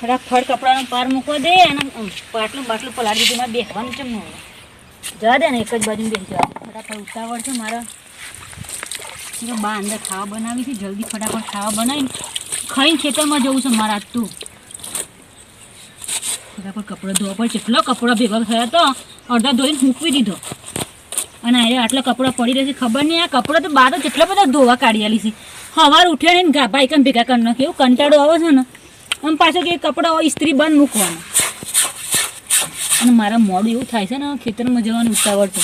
ફટાફટ કપડાનો પાર મૂકવા દે અને પાટલું બાટલું પલાળી દીધું. મારે બેસવાનું છે જવા દે ને એક જ બાજુ બેસી જવા. ફટાફટ ઉતાવળ છે મારા. બા અંદર ખાવા બનાવી છે, જલ્દી ફટાફટ ખાવા બનાવીને ખાઈને ખેતરમાં જવું છે મારા. તું ફટાફટ કપડાં ધોવા પડે. કેટલો કપડાં ભેગા થયા તો અડધા ધોઈને મૂકવી દીધો અને આટલા કપડાં પડી રહેશે ખબર નહીં. આ કપડાં તો બહાર કેટલા બધા ધોવા કાઢી આલી છે. સવાર ઉઠે ને ગાભા એકમ ભેગા કરી નાખે. એવું કંટાળો આવે છે ને. આમ પાછો કે કપડાં ઇસ્ત્રી બંધ મૂકવાના. અને મારા મોડું એવું થાય છે ને ખેતરમાં જવાનું ઉતાવળ છે.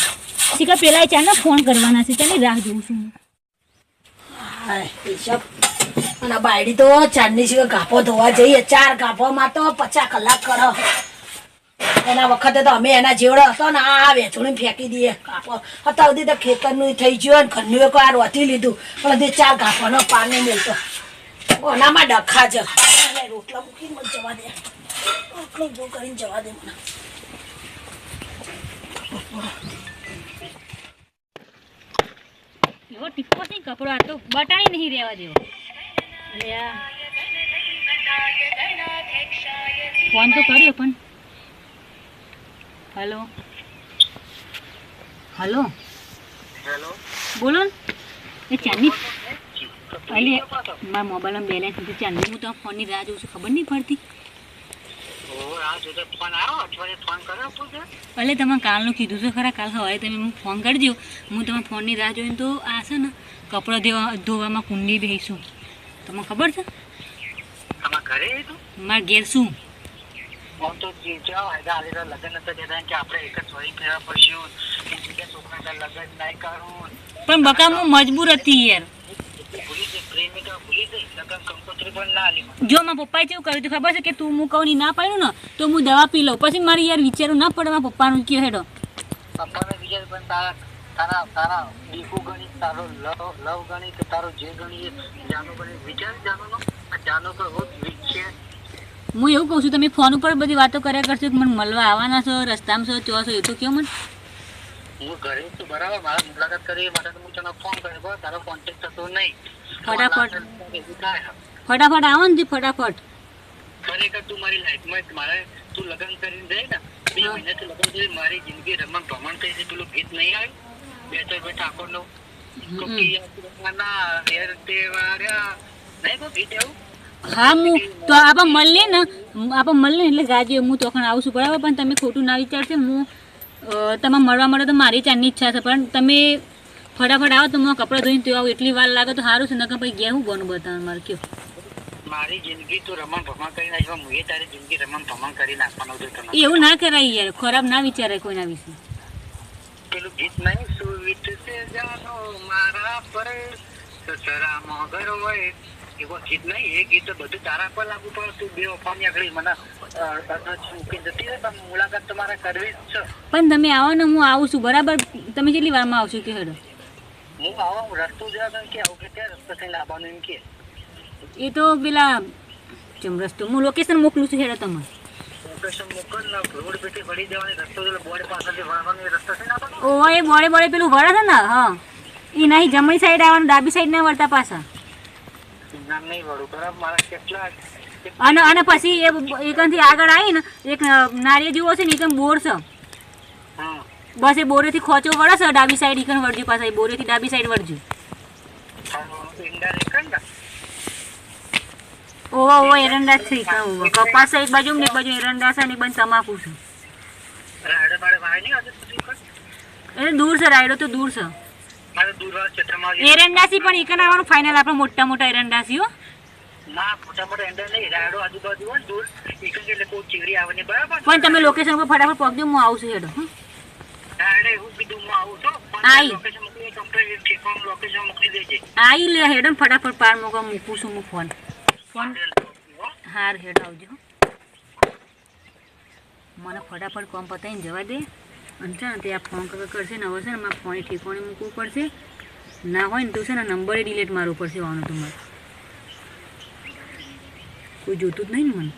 શીખા પેલા ચાને ફોન કરવાના છે, ચાલી રાહ જોઉં છું. અને બાયડી તો ચાંદની સિવાય ગાભો ધોવા જઈએ. 4 ગાભોમાં તો 50 કલાક કરો. એના વખતે તો અમે એના જેવડો હતો ને આ વેચોણી ફેંકી દઈએ ગાભો. અત્યાર સુધી તો ખેતરનું થઈ ગયું ને ઘરનું એક વાર વધી લીધું પણ તે 4 ગાભોનો પાર નહીં મળતો. ઓનામાં ડખા છે. રોટલા મૂકીને મને જવા દે. રોટલો ઉભો કરીને જવા દે મને. એવો ટીપો નહીં કપડો. આ તો બટાણી નહીં રહેવા દેવો. ફોન તો કર્યો પણ. હલો હલો હેલો બોલો ને. એ ચાંદની અરે મારા મોબાઈલમાં બેલેન્સ નથી. ચાંદની હું તો ફોનની રાહ જોઉં છું, ખબર નહીં પડતી. એટલે તમે કાલનું કીધું છે ખરા. કાલ સવારે તમે હું ફોન કરજો. હું તમારા ફોનની રાહ જોઈને તો આ છે ને કપડાં ધોવામાં કુંડી બેસીશું. તમને ખબર છે મારા ઘેર શું પણ બકા હું મજબૂર હતી યાર. જો મારા પપ્પાએ કેવું કર્યું ખબર છે કે તું હું કહું ની ના પાડ્યું ને તો હું દવા પી લઉં. પછી મારે યાર વિચારું ના પડે મારા પપ્પાનું કયો હેડો. હું એવું કહું છું તમે ફોન ઉપર બધી વાતો કર્યા કરશો કે મને મળવા આવવાના છો, રસ્તામાં છો, ચો છો, એ તો કયો મને. હું ઘરે છું બરાબર. મારા મુલાકાત કરી માટે હું તને ફોન કર્યો, તારો કોન્ટેક્ટ થતો નહીં. ફટાફટ આવો ને ફટાફટ. ખરેખર તું મારી લાઈફમાં મારે તું લગ્ન કરીને જાય ને 2 મહિનાથી લગ્ન કરી મારી જિંદગી રમણ ભ્રમણ થઈ છે. પેલું ગીત નહીં આવ્યું બેચરભાઈ ઠાકોરનું હા હું તો આપણે મળીએ ને એટલે ગાજે હું તો આવું છું બરાબર. પણ તમે ખોટું ના વિચારશે. હું તમે મળવા તો મારી ચાંદની ઈચ્છા છે પણ તમે ફટાફટ આવો તો હું કપડાં ધોઈને તો આવું. એટલી વાર લાગે તો સારું છે. નકર પછી ગયા હું બનું બતાવે મારે કયો. મારી જિંદગી તું રમણ ભમણ કરી નાખવા હું તારી જિંદગી રમણ ભમણ કરી નાખવાનો એવું ના કરાય યાર. ખરાબ ના વિચારે કોઈના વિશે. પેલું ગીત નહીં સુવિત છે જાનો મારા પર સસરા મગર હોય એવો ગીત નહીં. એ ગીત બધું તારા પર લાગુ પડે. તું બે વફાની આગળ મને મૂકી જતી રહે પણ મુલાકાત તમારે કરવી જ છે. પણ તમે આવો ને હું આવું છું બરાબર. તમે કેટલી વારમાં આવશો કે હેડો? હું આવો રસ્તો જવા કે આવું કે ત્યાં રસ્તો થઈને આવવાનું એમ કે. એ તો પેલા ચમ રસ્તો હું લોકેશન મોકલું છું. હેડો તમે લોકેશન મોકલ ને રોડ પેટી વળી દેવાની રસ્તો બોર્ડ પાસેથી વળવાનો રસ્તો છે ને આપણો. ઓ એ બોડે પેલું વળે છે ને. હા એ નહીં જમણી સાઈડ આવવાનું, ડાબી સાઈડ ના વળતા પાછા. ના નહીં વળું બરાબર. મારા કેટલા અને પછી એકથી આગળ આવીને એક નારિયેળ જેવો છે ને એકમ બોર છે. બસ એ બોરેથી ખોચો વળે છે ડાબી સાઈડ એકન વળજો. પાછા એ બોરેથી ડાબી સાઈડ વળજો. ઓવા એરંડા છે કપાસ એક બાજુ ને એક બાજુ એરંડા છે ને બંધ તમાકુ છે. એ દૂર છે રાયડો તો દૂર છે. એરંડાસી પણ એકન આવવાનું ફાઇનલ. આપણે મોટા મોટા એરંડાસી હો. ના મોટા મોટા એરંડા નહીં રાયડો આજુબાજુ હોય દૂર એકન એટલે કોઈ ચીવરી આવે ને બરાબર. પણ તમે લોકેશન પર ફટાફટ પહોંચજો. હું આવું છું હેડો. આઈ લે હેડો ને ફટાફટ પાર મૂકવા મૂકું છું હું ફોન. હાર હેડ આવજો. મને ફટાફટ કોમ પતાવીને જવા દે. અને છે ને તે આ ફોન કરશે ને હવે છે ને મારે ફોન ઠેકોણે મૂકવું પડશે. ના હોય ને તો છે ને નંબરે ડિલીટ મારવું પડશે. આવવાનું તો મારે કોઈ જોતું જ નહીં ને મને.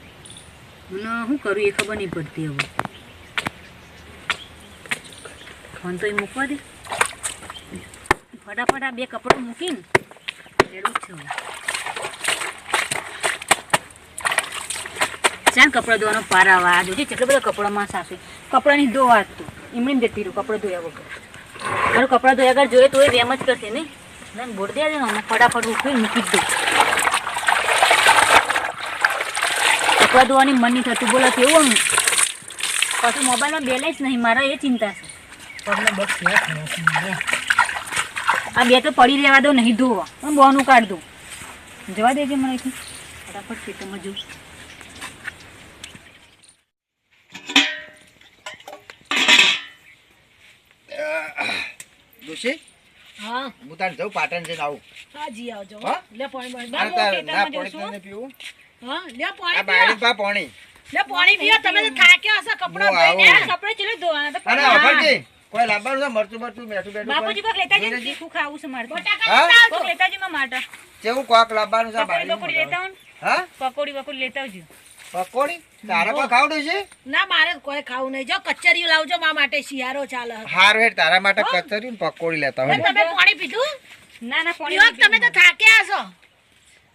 શું કરું એ ખબર નહીં પડતી. હવે ફોન તો એ મૂકવા દે ફટાફટ. આ 2 કપડાં મૂકીને રેડું જ છે હવે. ચાલ કપડાં ધોવાનો પાર આવે આ જોજે કેટલો બધો કપડામાં સાસુ કપડાની ધોવા જ તું એમની જતી રહ્યું કપડાં ધોયા વગર મારું કપડાં ધોયા વગર જોઈએ તો એ વેમ જ કરશે નહીં ના બોલ દે ને અમે ફટાફટ ઉઠી મૂકી જ દઉં કપડાં ધોવાની મન નહીં થતું બોલો કેવું આમ પાછું મોબાઈલમાં બેલેન્સ નહીં મારા એ ચિંતા છે તમને બસ આ બે તો પડી રહેવા દો નહીં ધોવા પણ બોનું કાઢ દઉં જવા દેજે મને અહીંથી ફટાફટ ખેતરમાં જવું ડોશી હા હું તાર જાઉં પાટણ જઈને આવું હા જી આવજો હા? લે પાણી અને તાર ના પાણી તને પીવું હા લે આ પાણી બાયડી પા પાણી લે પાણી પીઓ તમે તો થાક્યા હશો કપડાં હું આવું. ધોઈને કપડે ચલો ધોવાના તો અને અભરજી કોઈ લાવવાનું છે મરચું બેઠું બાપુજી કોક લેતા જઈને કોઈ? તીખું ખાવું છે મારે તો. હા કોક લેતા જજો મારા માટે કેવું કોક લાવવાનું છે પકોડી બકોડી લેતા બાયડી આવો ને. હા પકોડી બકોડી લેતા આવજો પકોડી તારે કોઈ ખાવડું છે ના મારે તો કોઈ ખાવું નહીં જો કચરિયું લાવજો મા માટે શિયાળો ચાલે હાર હેડ તારા માટે કચરી ને પકોડી લેતા હોય તમે પાણી પીધું ના ના પાણી પીઓ નહીં તમે તો પીવું. થાક્યા હશો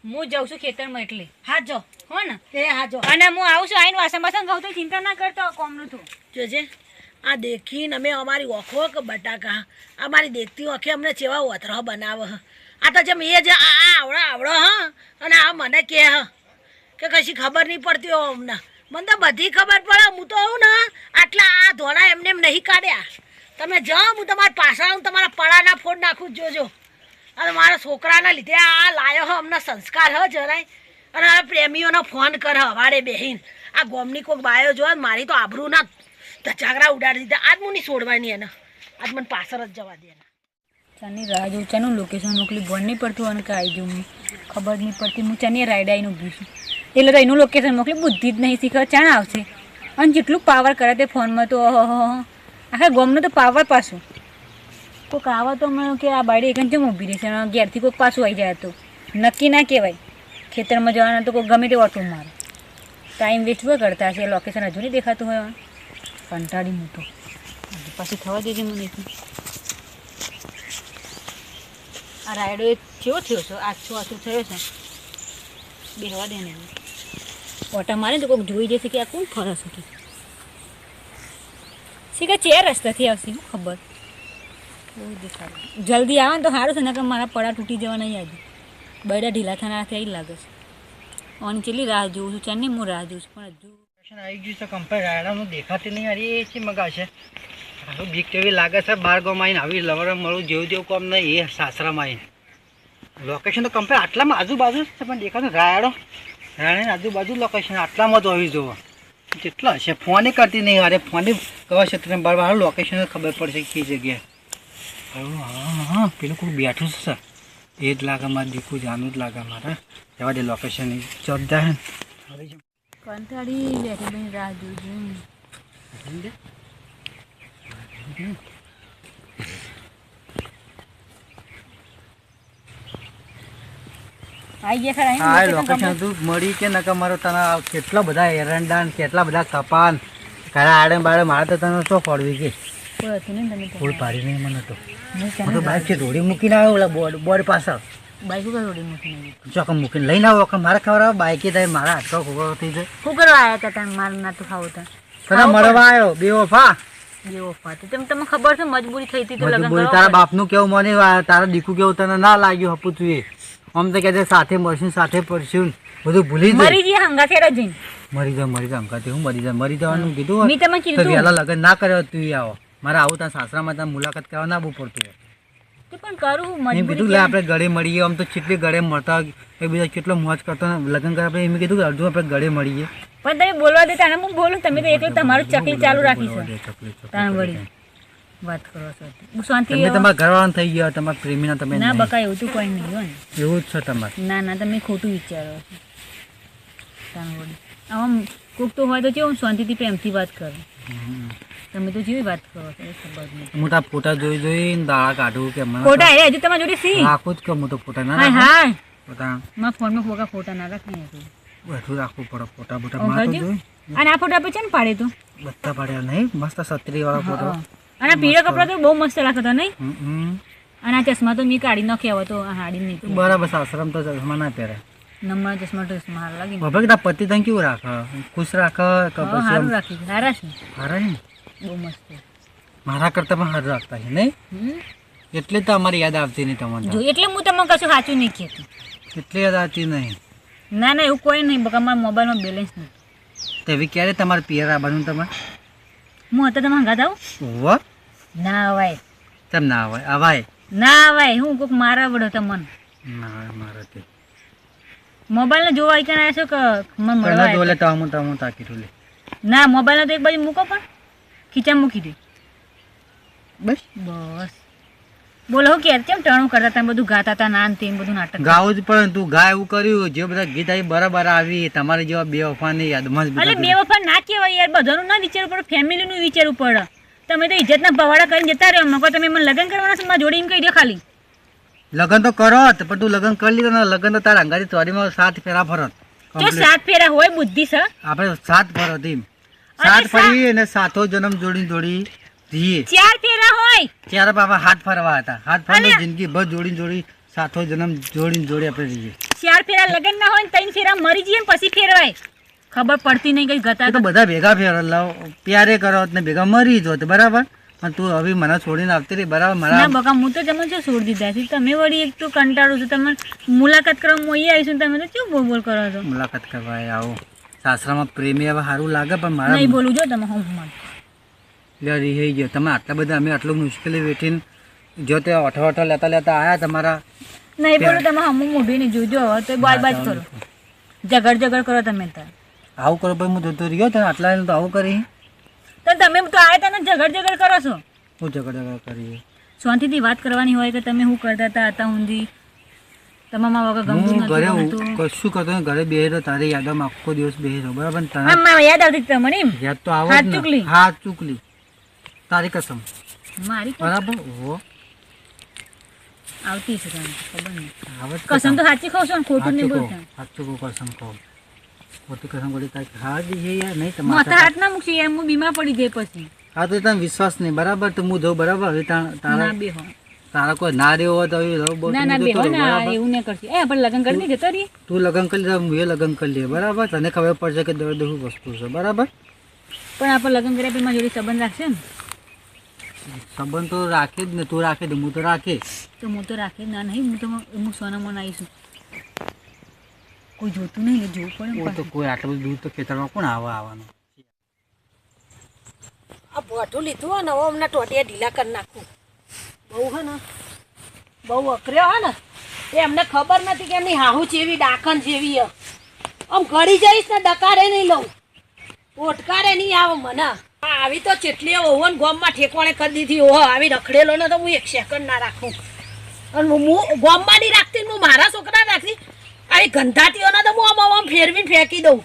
હું જાઉં છું ખેતરમાં એટલે હા જો હો ને એ હા જો અને હું આવું છું આઈને વાસણ બાસણ કહું તો ચિંતા ના કરતો કોમનું તું જોજે આ દેખીને અમે અમારી ઓખો કે બટાકા અમારી દેખતી ઓખે અમને ચેવા ઓથરો બનાવે હ આ તો જેમ એ જ આવડો હા અને આ મને કે હ કે કશી ખબર નહીં પડતી હો અમને મને તો બધી ખબર પડે હું તો આવું ને આટલા આ ધોળા એમને એમ નહીં કાઢ્યા તમે જાઓ હું તમારા પાછળ આવું તમારા પડાના ફોડ નાખું જ જોજો અને મારા છોકરાના લીધે આ લાયો હ અમને સંસ્કાર હ જરાય અને આ પ્રેમીઓનો ફોન કર હવાડે બેહીન આ ગોમની કોઈક બાયો જો મારી તો આબરૂ ના ધચાગરા ઉડાડી દીધા આજ હું નહીં છોડવાની એને આજ મને પાછળ જ જવા દે એને ચાની રાહ જોઉં ચાનું લોકેશન મોકલી બોન નહીં પડતું અને કે આવી જઉં ખબર નહીં પડતી હું ચાની રાઈડ આવીને ઊભી છું એટલે તો એનું લોકેશન મોકલી બુદ્ધિ જ નહીં શીખર ચાણ આવશે અને જેટલું પાવર કરે તે ફોનમાં તો આખા ગોમનો તો પાવર પાછું કોઈક આવા તો મને કે આ બાળી એકન જેમ ઊભી રહેશે અને ઘેરથી કોઈક પાછું આવી જાય તો નક્કી ના કહેવાય ખેતરમાં જવાના તો કોઈ ગમે તે ઓટો મારે ટાઈમ વેસ્ટ કરતા હશે લોકેશન હજુ નહીં દેખાતું હોય કંટાળી મોટો પાછી થવા દેજે મને આ રાયડો એ કેવો થયો છે આછો થયો છે બેહવા દે ને ઓટા મારે તો કોઈક જોઈ જશે કે આ કોણ ફરસ હતી શીખે ચેર રસ્તાથી આવશે શું ખબર બહુ દેખાડું જલ્દી આવે ને તો સારું છે ને કે મારા પડા તૂટી જવા નહીં આજે બૈડા ઢીલા થનારાથી આવી લાગે છે અને કેટલી રાહ જોઉં છું ચાની હું રાહ જોઉં છું પણ હજુ આવી ગયું છે કમ્પેર રાયડાનું દેખાતી નહીં અરે એ શી મગાશે આવું બીક કેવી લાગે છે બાર ગામમાં આવીને આવી લવરે મળું જેવું જેવું કામ નહીં એ સાસરામાં આવીને લોકેશન તો કમ્પેર આટલામાં આજુબાજુ જ છે પણ દેખાતું રાયડાની આજુબાજુ લોકેશન આટલામાં જ હોવી જોવા કેટલા હશે ફોને કરતી નહીં અરે ફોને કવા ક્ષેત્રે બાર લોકેશન ખબર પડશે કઈ જગ્યાએ હા હા પેલું કોઈ બેઠું છે સર એ જ લાગે મારે દીકું જાનું જ લાગે મારે જવા દે લોકેશન ચોપ જાય ને કંટાળી બેઠી બેઠી રાહ જોઉં છું આવી ગયા ખરા હા લોકેશન તું મળી કે નકા મારો તને કેટલા બધા એરંડા ને કેટલા બધા કપાન ઘણા આડે બાળે મારે તો તને શું ફળવી કે કોઈ હતું નહીં તમે ફૂલ પાડી નહીં મને તો હું હું તો ચાની બાઇક છે દોડી મૂકીને આવ્યો ઓલા બોર્ડ પાછળ બાઈક ઉપર રોડી મૂકીને ચોક મૂકીને લઈને આવો કે મારે ખબર આવે બાઇકે થાય મારા હાથો ખોખો થઈ જાય શું કરવા આવ્યા હતા તમે મારું નાતું ખાવું હતા તને મળવા આવ્યો બે વફા બે ઓફા તો તમને ખબર છે મજબૂરી થઈ હતી તો લગ્ન બોલ કરવા તારા પડે. બાપનું કેવું મને તારા દીકું કેવું તને ના લાગ્યું હપું તું એ આમ તો કહે સાથે મળશું સાથે પડશું બધું ભૂલી જાય મરી જઈએ હંગા થેડા જઈને મરી જા અંકાથી હું મરી જવાનું કીધું મેં તમને તો કીધું વહેલા લગ્ન ના કર્યો તું ઈ આવો મારે આવું ત્યાં સાસરામાં ત્યાં મુલાકાત કરવા ના આવવું પડતું હોય તે પણ કરું મેં કીધું મજબૂરી લે આપણે ગળે મળીએ આમ તો કેટલી ગળે મળતા એકબીજા કેટલો મોજ કરતો લગ્ન કરે આપણે એમ કીધું કે અડધું આપણે ગળે મળીએ પણ તમે બોલવા દેતા અને હું બોલું તમે તો એકલું તમારું ચકલી ચાલુ રાખી છે તાણ વળી વાત કરો છો હું શાંતિ તમે તમારા ઘરવાળા થઈ ગયા તમારા પ્રેમીના તમે ના નહીં. બકા એવું તો કોઈ નહીં હોય ને એવું જ છે તમારે ના ના તમે ખોટું વિચારો છો તાણ વળી આમ કોક તો હોય તો કેવું શાંતિથી પ્રેમથી વાત કરો તમે તો જેવી વાત કરો છો એ ખબર નહીં હું તારા ફોટા જોઈને દાડા કાઢું કે મને ખોટા હે હજુ તમારી જોડે સી રાખું જ કે હું તો ફોટા ના હાય રાખું. હાય ફોટા મારા ફોનમાં ફોકા ફોટા ના રાખે બધું રાખવું પડે ફોટા બોટા ઓ, મારે તો હજુ? જોઈ અને આ ફોટા આપણે છે ને પાડે તો બધા પડ્યા નહીં મસ્ત છત્રી વાળા ફોટો અને પીળો કપડો તો બહુ મસ્ત લાગતો નહીં હમ, હમ. અને આ ચશ્મા તો મેં કાઢી નાખ્યા હોય તો આ હાડી નહીં બરાબર આશ્રમ તો ચશ્મા ના પહેરે નંબર ચશ્મા તો માર લાગી ને. બાબા તારા પતિ તને કેવું રાખે? ખુશ રાખે કે હા, પછી સારું આમ રાખી સારા છે સારા છે ને? બહુ મસ્ત છે. મારા કરતા પણ સારું રાખતા છે નહીં? હમ. એટલે તો અમારી યાદ આવતી નહીં તમને જો તો. એટલે હું તમને કશું સાચું નહીં કહેતી. એટલે યાદ આવતી નહીં. ના ના એવું કોઈ નહીં બકા મારા મોબાઈલમાં બેલેન્સ નહીં. તેવી ક્યારે તમારે પિયર આવવાનું તમારે? હું અત્યારે તમે હંગાત આવું ઓહો ના અવાય તેમ ના આવે અવાય ના અવાય હું કોઈક મારા વડો તમને ના આવે મારે તે મોબાઈલને જોવા આવી આવ્યા છો કે મને મળવા તને જોલે આવ્યા? તો હું તાકી લે ના મોબાઈલને તો એક બાજુ મૂકો પણ ખીચા મૂકી દે બસ બસ બોલો હું કે કેમ ટણું કરતા હતા બધું ગાતા હતા નાન તેમ બધું નાટક ગાવું જ પડે ને. તું ગા એવું કર્યું જે બધા ગીત આવી બરાબર આવી તમારી જેવા બે વફાની યાદમાં જ એટલે બધા બે વફા ના કહેવાય યાર બધાનું ના વિચારવું પડે ફેમિલીનું વિચારવું પડે તમે તો ઇજ્જતના ભવાડા કરીને જતા રહ્યો મકો તમે મને લગ્ન કરવાના છે મારા જોડે એમ કહી દો ખાલી લગ્ન તો કરો જ, પણ તું લગ્ન કરી લીધો ને લગ્ન તો તારા અંગાથી ચોરીમાં 7 ફેરા ફરત જો complete. 7 ફેરા હોય બુદ્ધિ છે આપણે 7 ફરત એમ અને 7 ફરી અને 7થો જન્મ જોડી જઈએ 4 ફેરા હોય ત્યારે બાપા હાથ ફરવા હતા હાથ ફરવા અલ્યા. જિંદગી ભર જોડી 7થો જન્મ જોડી આપણે રહીએ. 4 ફેરા લગ્ન ના હોય ને 3 ફેરા મરી જઈએ ને પછી ફેરવાય ખબર પડતી નહીં કઈ ગતા એ તો બધા ભેગા ફેર લાવ પ્યારે કરો ને ભેગા મરી જોત બરાબર, પણ તું હવે મને છોડીને આવતી રહી બરાબર. ના મારા બકા હું તો તમે શું છોડી દીધા છે તમે વળી એક તો કંટાળો છો તમે મુલાકાત કરવા મોઈ આવીશું તમે તો કેવું બોલ બોલ કરો છો મુલાકાત કરવા આવો સાસરામાં પ્રેમી હવે સારું લાગે પણ મારા નહીં બોલું જો તમે હું મન લડી થઈ ગયો. તમે આટલા બધા અમે આટલું મુશ્કેલી વેઠીને જો તે અઠો લેતા આયા તમારા નહીં બોલું તમે હમ મોઢું નહીં જોજો હવે તો બાજ બાજ કરો ઝઘડ કરો તમે તાર આવું કરો પછી હું જોતો રહ્યો તને આટલા તો આવું કરી તો તમે તો આયા તને ઝઘડ કરો છો હું ઝઘડા કરી શાંતિથી વાત કરવાની હોય કે તમે શું કરતા હતા હતા ઊંધી તમારા વગર ગમતું હું ઘરે નતું ગમતું. કશું કરતો નહીં, ઘરે બેહી રહ્યો તારી યાદોમાં આખો દિવસ બેહી રહ્યો બરાબર ને તને આમ માં યાદ આવતી હતી તમને એમ યાદ તો આવો હાથ જ ચૂકલી. ને હાથ ચૂકલી તારી કસમ મારી બરાબર ઓહો આવતી છે તમને ખબર નહીં આવે જ કસમ તો સાચી ખાવ છો ને ખોટું નહીં બોલતા સાચું કસમ કહું ખોટી કસમ બોલી તારી ખા જઈએ યાર નહીં માથા તમારે હાથ ના મૂકશે યાર હું બીમાર પડી જાય પછી હા તો તને વિશ્વાસ નહીં બરાબર તો હું જઉં બરાબર હવે ના તારા બેહો તારા કોઈ ના રહ્યો હોય તો હવે રહો બહુ ના ના તું બેહો જતો રહે, ના બરાબર? એવું નહીં કરશે એ આપણે લગ્ન કરી જતો રહીએ તું લગ્ન કરી લે હું એ લગ્ન કરી લઈએ બરાબર, તને ખબર પડશે કે દર્દ શું વસ્તુ છે બરાબર. પણ આપણે લગ્ન કર્યા પછી મારી જોડે સંબંધ રાખશે ને સંબંધ તો રાખે જ ને, તું રાખે તો હું તો રાખે. તો હું તો રાખે ના નહીં હું સોનામાં આવીશું કોઈ જોતું નહીં એટલે જોવું પડે કોઈ તો ને કોઈ આટલું બધું દૂર તો ખેતરમાં કોણ આવવાનું. આ ભોઠું લીધું હોય ને હવે હમણાં ટોટિયા ઢીલા કરી નાખું બહુ હે ને બહુ અકર્યો હે ને એ એમને ખબર નથી કે એમની હાહુ જેવી ડાકણ જેવી હે આમ ઘડી જઈશ ને ડકારે નહીં લઉં ઓટકારે નહીં આવે મને આ આવી તો ચેટલી ઓવન ગોમમાં ઠેકવાણે કરી દીધી ઓહ આવી રખડેલો ને તો હું 1 સેકન્ડ ના રાખું અને હું ગોમમાં નહીં રાખતી હું મારા છોકરા રાખતી આવી ગંધાતીઓને તો હું આમ ફેરવીને ફેંકી દઉં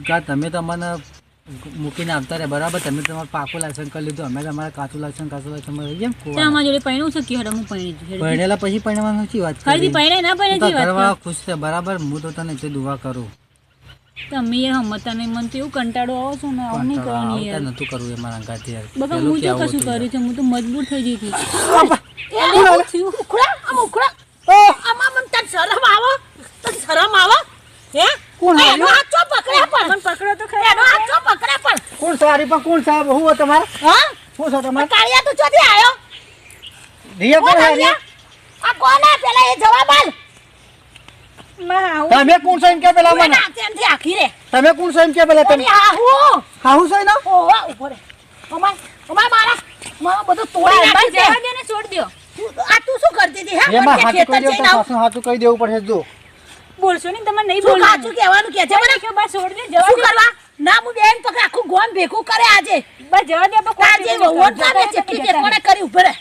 જા તમે તો મને મૂકીને આવતા રહે બરાબર, તમે તમારું પાકું લાયસન્સ કરી લીધું, અમે તમારા કાચું લાયસન્સ રહી જેમ ત્યાં અમારી જોડે પૈણું છે કે હું પૈણી છું ભણેલા પછી ભણવાનું શું વાત ખાલી પૈણે ના પૈણે તો છે વાત ઘરવાળા ખુશ છે બરાબર, હું તો તને તે દુઆ કરું. તમે યાર હમતા નહીં મને તો એવું કંટાળો આવો છો ને આવું નહીં કરવાની યાર નતું કરવું એ મારા અંગાથી યાર. બકા પેલું હું તો કેવું કશું હતું કર્યું છે હું તો મજબૂર થઈ ગઈ હતી ઉખડા આમ ઉખડા આમ તને શરમ આવો તને શરમ આવો હે કોણ આવ્યું? એનો હાથ ચો પકડ્યા પણ પણ પકડો તો ખરા એનો હાથ ચો પકડ્યા પણ કોણ સારી પણ કોણ સાહેબ હું હોય તમારે હા શું છે તમારે કાળિયા તું ચોથી આયો રિયા કોણ કોણ છે આવ્યા? આ કોણ આ પેલા એ જવાબ આલ માં આવું તમે કોણ છો એમ કે પેલા મને ના તેમથી આખી રે તમે કોણ છો એમ કે પેલા તમે કોની આહુ હાહુ છો ને ઓવા ઉભો રે અમાર મારા બધું તોડી નાખી દે જવા દે ને છોડ દો આ તું શું કરતી હતી હે એમાં મને હાચું ખેતર કહી જઈને દેવું આવ સાસુ હાચું કહી દેવું પડશે જો બોલશો ને તમે નહીં શું બોલો કાચું કહેવાનું કે છે મને કે બસ છોડ દે જવા શું દે કરવા ના હું બેન પકડ આખું ગોમ ભેગું કરે આજે બસ જવા દે બસ તાજે વહુવન કામે ચેટલી ટેકોણે કરી ઉભે રે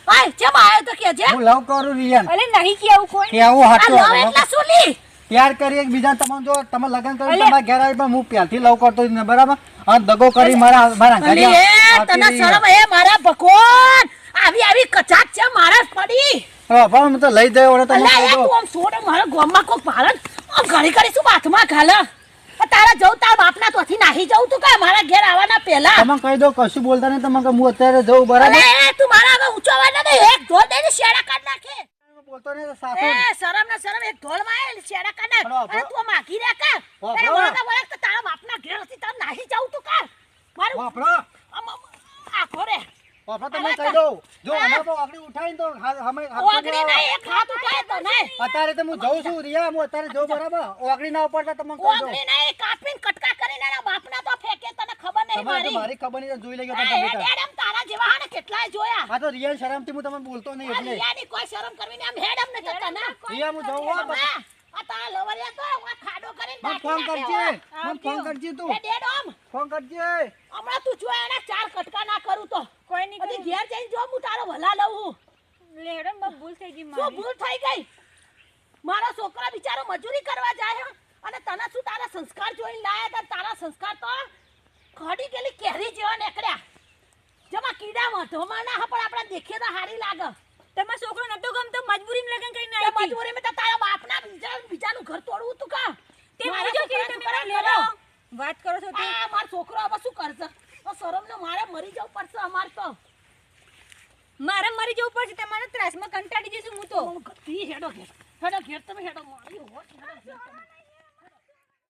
આય ચમ આયો તો કે છે હું લવ કરું રિયાન અલે નહીં કે આવું કોઈ કે આવું આ હાચું લવ આવે. એટલા શું લી પ્યાર કરી એકબીજા તમને જો તમે લગ્ન કરી અલે. તમારા ઘેર આવી પણ હું પ્યારથી લવ કરતો જ ને બરાબર, અને દગો કરી મારા અલી ઘરે એ તને શરમ હે મારા ભગવાન આવી કચાક છે મારા પડી પણ તો લઈ જાય ઓળે તમે અલા એ કહી દો. તું આમ છોડ મારા ગોમમાં કોઈ પાલન આમ ઘડી ઘડી શું બાથમાં ઘાલે તારા જવું તારા બાપના તોથી નાહી જવું તું કે મારા ઘેર આવવાના પહેલા તમે કહી દો કશું બોલતા નહીં તમે કે હું અત્યારે જઉં બરાબર અરે તું મારા આગળ ઊંચો અવાજ ના દે એક ઢોલ દઈને શેડા કાઢ નાખે બોલતો નહીં તો એ સાસુ શરમ ના શરમ એક ઢોલ માં શેડા કાઢ નાખ બરાબર. અરે તું માગી રે કા બરાબર. અરે વળગા વળગ તો તારા બાપના ઘેર હતી તાર નાહી જવું તું કા મારું વાપરો આખો રે વાપરો તમે કહી દો જો અમે તો આકડી ઉઠાઈને તો અમે ઓગળી નહીં એક હાથ ઉઠાય તો નહીં અત્યારે તો હું જઉં છું રિયા હું અત્યારે જઉં બરાબર ઓગળી ના ઉપડતા તમે કહી દો ઓગળી નહીં કાપીને કટકા કરીને એના બાપના તો ફેંકે તને ખબર નહીં તમારે તો મારી મારી ખબર નહીં જોઈ લેજો એ તમે મેડમ તારા જેવા હાને કેટલાય જોયા આ તો રિયા શરમથી હું તમને બોલતો નહીં આ એટલે રિયાની કોઈ શરમ કરવી નહીં આમ હેડમ ને જતા ના રિયા હું જઉં હો બસ. આ તારા લવરિયા તો આ ખાડો કરીને મને ફોન કરજે મને ફોન કરજે તું એ ડેડ ઓમ ફોન કરજે હમણાં તું જો એના ચાર કટકા ના કરું તો કોઈ નહીં બધી ઘેર જઈને જો હું તારો ભલા લઉં છું લેડો બસ ભૂલ થઈ ગઈ શું મારી ભૂલ થઈ ગઈ મારો છોકરા બિચારો મજૂરી કરવા જાય હે, અને તને શું તારા સંસ્કાર જોઈને લાયા તા તારા સંસ્કાર તો ખડી ગયેલી કેરી જેવા નીકળ્યા જેમાં કીડા વધોમાં ના પણ આપણે દેખીએ તો હારી લાગે તમારો છોકરો નતો ગમતો મજબૂરીમાં લગન કરીને તે આવી હતી. મજબૂરીમાં તો તારા બાપના બીજાનું ઘર તોડવું તું કા તે મારા મારી જો છોકરાનું તમે કરાવ લેડો કરો. વાત કરો છો તે આ મારો છોકરો હવે શું કરશે તો શરમને મારે મરી જવું પડશે અમાર તો મારે મરી જવું પડશે તમારા ત્રાસમાં કંટાળી જઈશું હું તો હું ગતી હેડો ઘેર